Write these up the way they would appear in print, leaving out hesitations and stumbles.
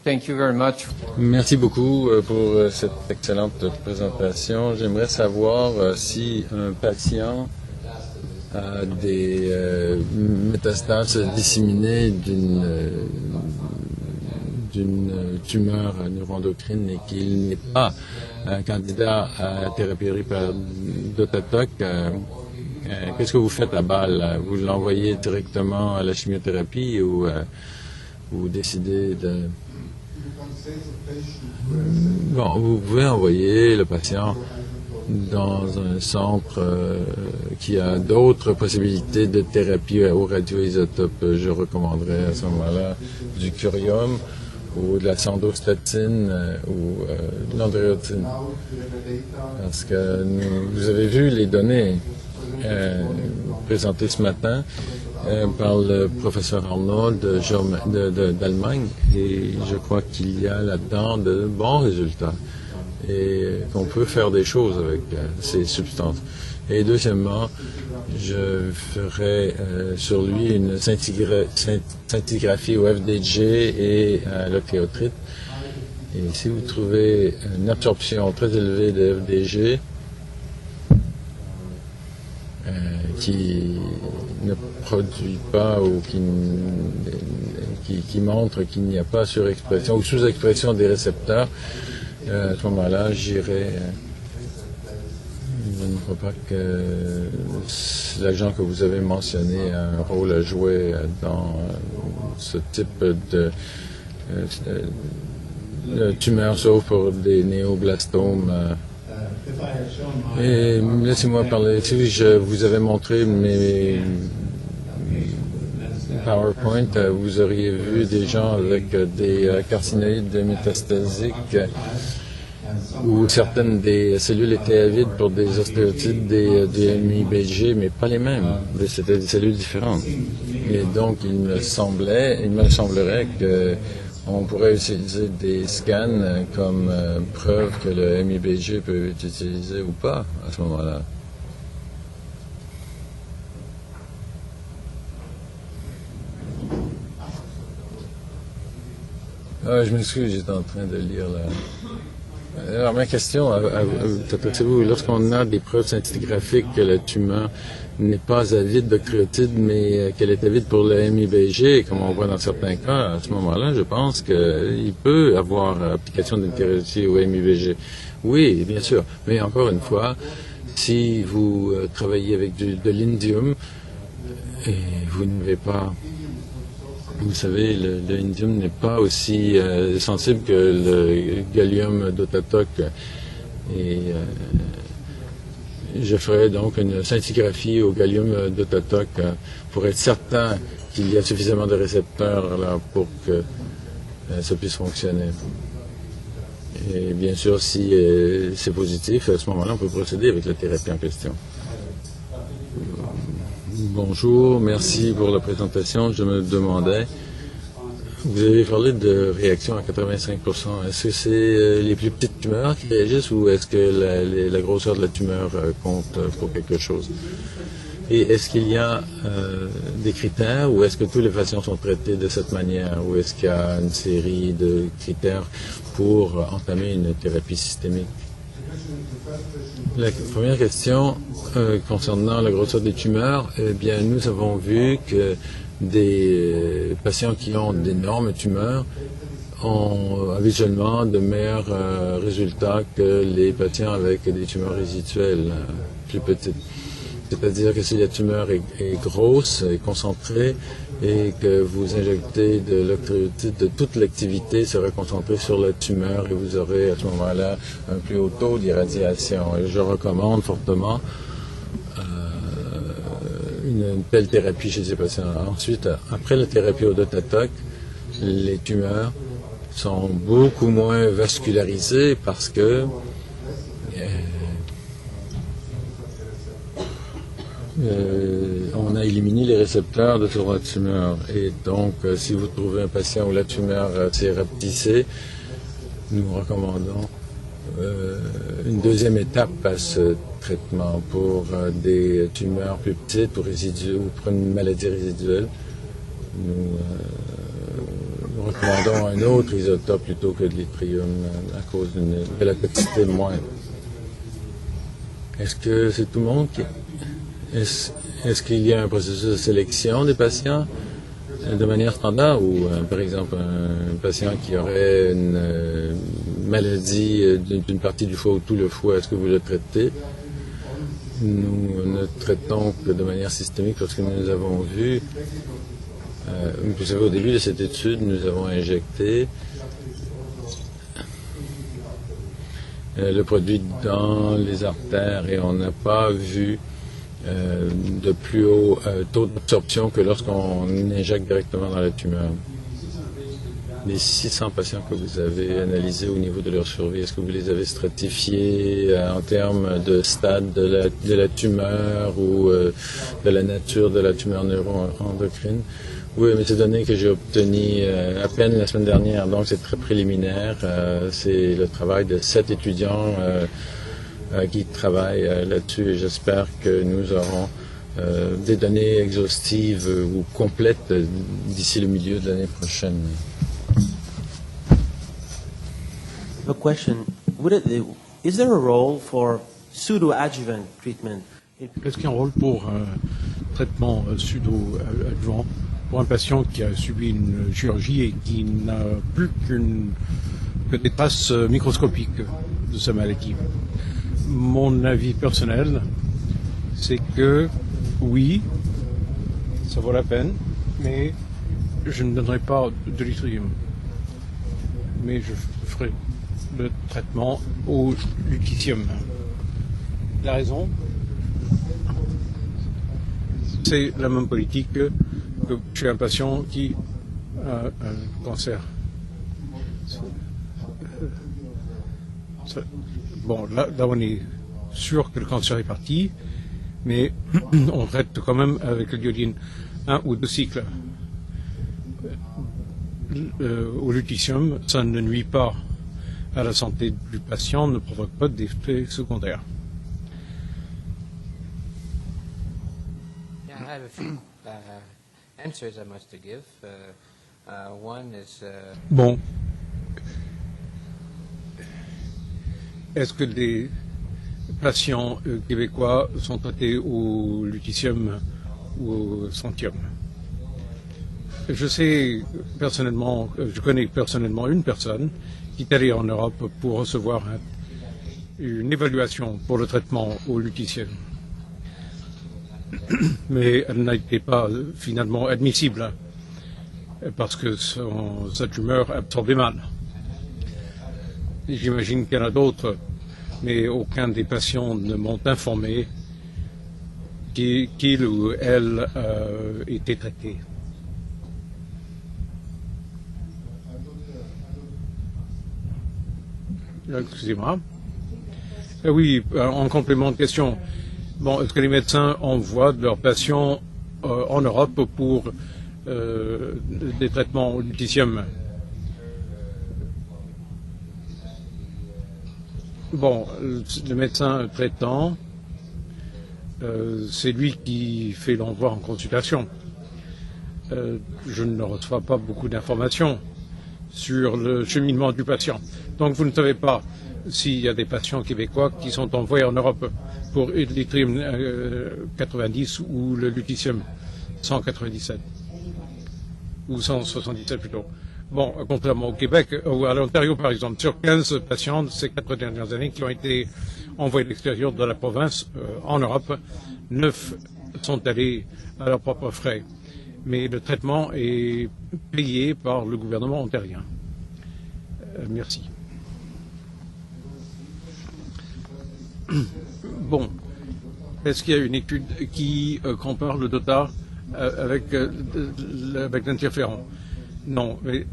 Thank you very much. Merci beaucoup pour cette excellente présentation. J'aimerais savoir si un patient a des métastases disséminées d'une tumeur neuroendocrine et qu'il n'est pas candidat à la thérapie d'Otatoc. Qu'est-ce que vous faites à Bâle? Vous l'envoyez directement à la chimiothérapie ou vous décidez de... Bon, vous pouvez envoyer le patient dans un centre qui a d'autres possibilités de thérapie au radioisotope. Je recommanderais à ce moment-là du curium ou de la sandostatine ou de l'andréotine. Parce que vous avez vu les données présentées ce matin par le professeur Arnold d'Allemagne, et je crois qu'il y a là-dedans de bons résultats et qu'on peut faire des choses avec ces substances. Et deuxièmement, je ferai sur lui une scintigraphie au FDG et à l'ocléotrite. Et si vous trouvez une absorption très élevée de FDG qui ne produit pas ou qui montre qu'il n'y a pas surexpression ou sous-expression des récepteurs, à ce moment-là, j'irai. Je ne crois pas que l'agent que vous avez mentionné a un rôle à jouer dans ce type de tumeur, sauf pour des néoblastomes. Et laissez-moi parler. Si je vous avais montré mes PowerPoint, vous auriez vu des gens avec des carcinoïdes métastasiques où certaines des cellules étaient avides pour des ostéocytes, des MIBG, mais pas les mêmes. C'était des cellules différentes. Et donc, il me semblerait que on pourrait utiliser des scans comme preuve que le MIBG peut être utilisé ou pas à ce moment-là. Je m'excuse, j'étais en train de lire la... Alors, ma question, vous, lorsqu'on a des preuves scintigraphiques que la tumeur n'est pas avide d'ocléotides, mais qu'elle est avide pour le MIBG, comme on voit dans certains cas, à ce moment-là, je pense qu'il peut avoir application d'une thérapie au MIBG. Oui, bien sûr, mais encore une fois, si vous travaillez avec de l'indium et vous n'avez pas... Vous savez, le indium n'est pas aussi sensible que le gallium d'Otatoc. Et je ferai donc une scintigraphie au gallium d'Otatoc pour être certain qu'il y a suffisamment de récepteurs là pour que ça puisse fonctionner. Et bien sûr, si c'est positif, à ce moment-là, on peut procéder avec la thérapie en question. Bonjour, merci pour la présentation. Je me demandais, vous avez parlé de réaction à 85%. Est-ce que c'est les plus petites tumeurs qui réagissent ou est-ce que la grosseur de la tumeur compte pour quelque chose? Et est-ce qu'il y a des critères ou est-ce que tous les patients sont traités de cette manière ou est-ce qu'il y a une série de critères pour entamer une thérapie systémique? La première question concernant la grosseur des tumeurs, eh bien, nous avons vu que des patients qui ont d'énormes tumeurs ont habituellement de meilleurs résultats que les patients avec des tumeurs résiduelles plus petites. C'est-à-dire que si la tumeur est grosse et concentrée et que vous injectez de l'ocléotide, de toute l'activité sera concentrée sur la tumeur et vous aurez à ce moment-là un plus haut taux d'irradiation. Et je recommande fortement une telle thérapie chez ces patients. Ensuite, après la thérapie au Otatoc, les tumeurs sont beaucoup moins vascularisées parce que on a éliminé les récepteurs de sur la tumeur. Et donc, si vous trouvez un patient où la tumeur s'est rapetissée, nous recommandons une deuxième étape à ce traitement pour des tumeurs plus petites ou pour une maladie résiduelle. nous recommandons un autre isotope plutôt que de l'yttrium à cause de la toxicité moindre. Est-ce que c'est tout le monde qui... Est-ce qu'il y a un processus de sélection des patients de manière standard ou, par exemple, un patient qui aurait une maladie d'une partie du foie ou tout le foie, est-ce que vous le traitez? Nous ne traitons que de manière systémique parce que nous avons vu, vous savez, au début de cette étude, nous avons injecté le produit dans les artères et on n'a pas vu de plus haut taux d'absorption que lorsqu'on injecte directement dans la tumeur. Les 600 patients que vous avez analysés au niveau de leur survie, est-ce que vous les avez stratifiés en termes de stade de la tumeur ou de la nature de la tumeur neuroendocrine? Oui, mais ces données que j'ai obtenues à peine la semaine dernière, donc c'est très préliminaire. C'est le travail de 7 étudiants qui travaillent là-dessus et j'espère que nous aurons des données exhaustives ou complètes d'ici le milieu de l'année prochaine. A question. Is there a role for pseudo-adjuvant treatment? Est-ce qu'il y a un rôle pour un traitement pseudo-adjuvant pour un patient qui a subi une chirurgie et qui n'a plus que des traces microscopiques de sa maladie? Mon avis personnel, c'est que oui, ça vaut la peine, mais je ne donnerai pas de l'yttrium. Mais je ferai le traitement au lutetium. La raison, c'est la même politique que chez un patient qui a un cancer. Bon, là, on est sûr que le cancer est parti, mais on traite quand même avec le iodine 1 ou 2 cycles. Au lutetium, ça ne nuit pas à la santé du patient, ne provoque pas d'effets secondaires. Yeah, I have a few answers I must give. One is... Bon. Est-ce que les patients québécois sont traités au lutetium ou au strontium? Je sais personnellement, je connais personnellement une personne qui est allée en Europe pour recevoir une évaluation pour le traitement au lutetium. Mais elle n'a été pas finalement admissible parce que sa tumeur absorbait mal. J'imagine qu'il y en a d'autres, mais aucun des patients ne m'ont informé qu'il ou elle était traité. Excusez-moi. Oui, en complément de question. Bon, est-ce que les médecins envoient leurs patients en Europe pour des traitements au lutetium? Bon, le médecin traitant, c'est lui qui fait l'envoi en consultation. Je ne reçois pas beaucoup d'informations sur le cheminement du patient. Donc vous ne savez pas s'il y a des patients québécois qui sont envoyés en Europe pour l'yttrium 90 ou le lutetium 197 ou 177 plutôt. Bon, contrairement au Québec ou à l'Ontario par exemple, sur 15 patients de ces 4 dernières années qui ont été envoyés de l'extérieur de la province en Europe, 9 sont allés à leurs propres frais. Mais le traitement est payé par le gouvernement ontarien. Merci. Bon, est-ce qu'il y a une étude qui compare le DOTA avec l'interféron? Non, mais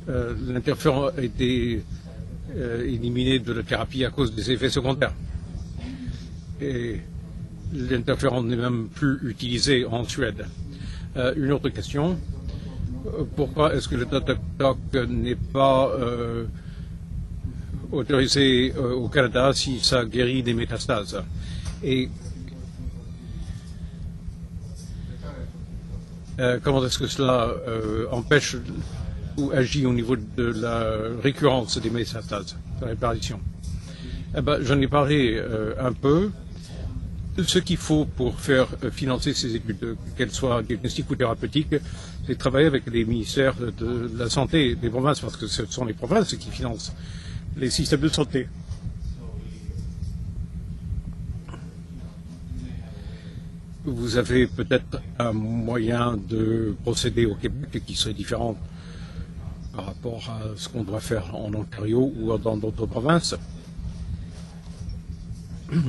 l'interféron a été éliminé de la thérapie à cause des effets secondaires. Et l'interféron n'est même plus utilisé en Suède. Une autre question. Pourquoi est-ce que le DOTA n'est pas autorisé au Canada si ça guérit des métastases? Et comment est-ce que cela empêche ou agit au niveau de la récurrence des métastases, de la réparation? J'en ai parlé un peu. Ce qu'il faut pour faire financer ces études, qu'elles soient diagnostiques ou thérapeutiques, c'est travailler avec les ministères de la santé des provinces, parce que ce sont les provinces qui financent les systèmes de santé. Vous avez peut-être un moyen de procéder au Québec qui serait différent par rapport à ce qu'on doit faire en Ontario ou dans d'autres provinces.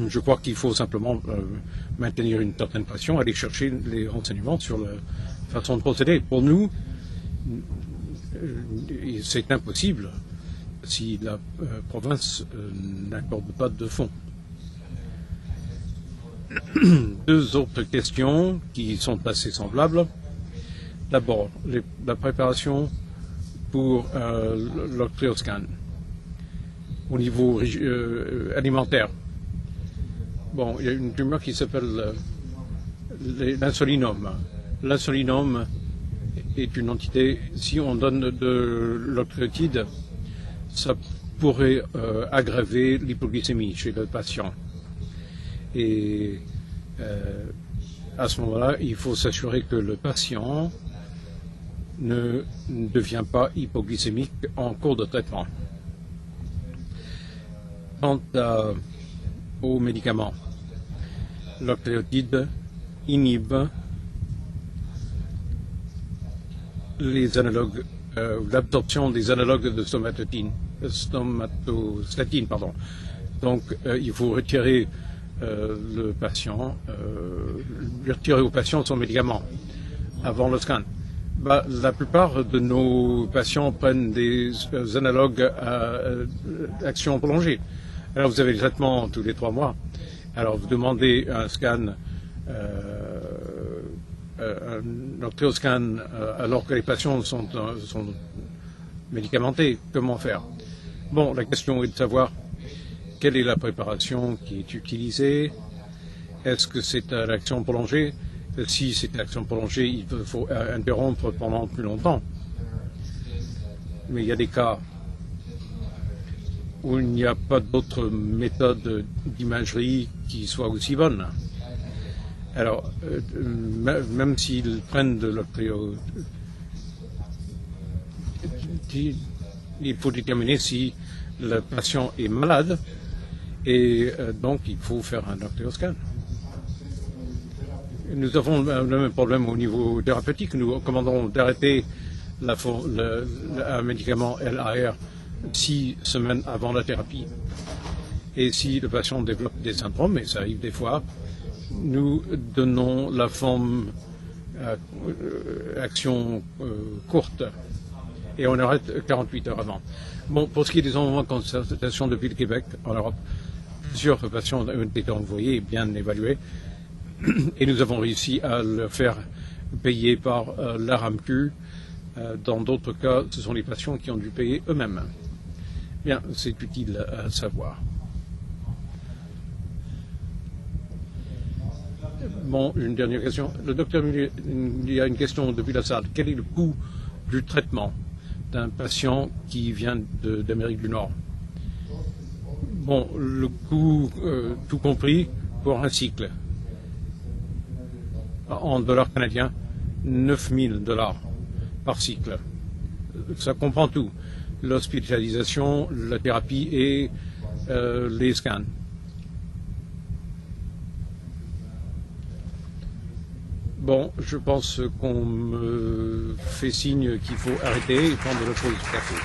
Je crois qu'il faut simplement maintenir une certaine pression, aller chercher les renseignements sur la façon de procéder. Pour nous, c'est impossible si la province n'accorde pas de fonds. Deux autres questions qui sont assez semblables. D'abord, la préparation pour l'octreoscan au niveau alimentaire. Bon, il y a une tumeur qui s'appelle l'insulinome. L'insulinome est une entité, si on donne de l'octréotide, ça pourrait aggraver l'hypoglycémie chez le patient. Et à ce moment-là, il faut s'assurer que le patient ne devient pas hypoglycémique en cours de traitement. Quant aux médicaments, l'octréotide inhibe les analogues, l'absorption des analogues de somatostatine. Donc, il faut retirer le patient, retirer au patient son médicament avant le scan. La plupart de nos patients prennent des analogues à action prolongée. Alors vous avez le traitement tous les 3 mois. Alors vous demandez un scan, un octréoscan, alors que les patients sont médicamentés. Comment faire? Bon, la question est de savoir quelle est la préparation qui est utilisée. Est-ce que c'est à l'action prolongée? Si c'est à l'action prolongée, il faut interrompre pendant plus longtemps. Mais il y a des cas où il n'y a pas d'autre méthode d'imagerie qui soit aussi bonne. Alors, même s'ils prennent de l'octréotide, il faut déterminer si le patient est malade et donc il faut faire un octréoscan. Nous avons le même problème au niveau thérapeutique. Nous recommandons d'arrêter un médicament LAR 6 semaines avant la thérapie. Et si le patient développe des syndromes, et ça arrive des fois, nous donnons la forme action courte et on arrête 48 heures avant. Bon, pour ce qui est des envois de consultation depuis le Québec, en Europe, plusieurs patients ont été envoyés et bien évalués et nous avons réussi à le faire payer par la RAMQ. Dans d'autres cas, ce sont les patients qui ont dû payer eux-mêmes. Bien, c'est utile à savoir. Bon, une dernière question. Le docteur, il y a une question depuis la salle. Quel est le coût du traitement d'un patient qui vient d'Amérique du Nord? Bon, le coût, tout compris, pour un cycle, en dollars canadiens, 9 000 $ par cycle. Ça comprend tout. L'hospitalisation, la thérapie et les scans. Bon, je pense qu'on me fait signe qu'il faut arrêter et prendre le pause du café.